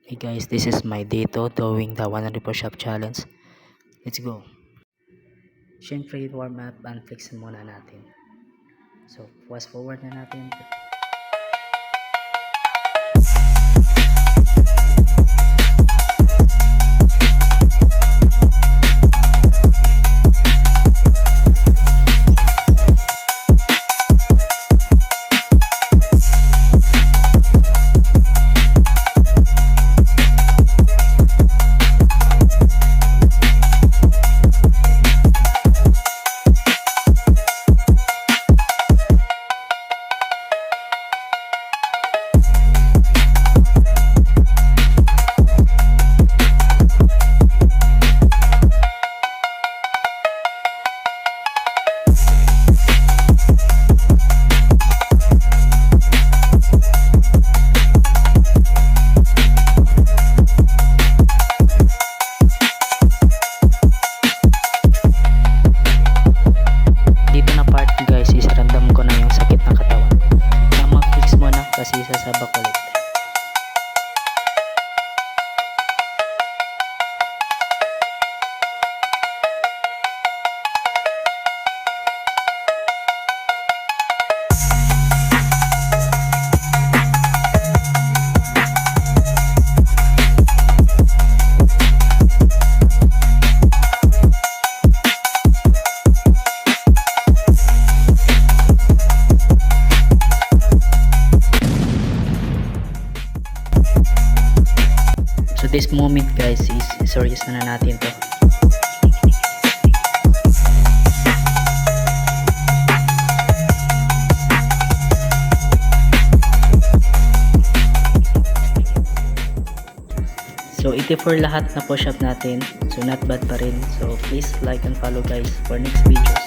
Hey guys, this is my day 2 doing the 100 push-up challenge. Let's go. Siyempre, warm up and flex muna natin. So, fast forward na natin. Dito na part guys is ramdam ko na yung sakit ng katawan. Kaya mag-fix muna kasi sasabak ulit. So this moment guys is serious na natin to. So ito for lahat na push up natin. So not bad pa rin. So please like and follow guys for next videos.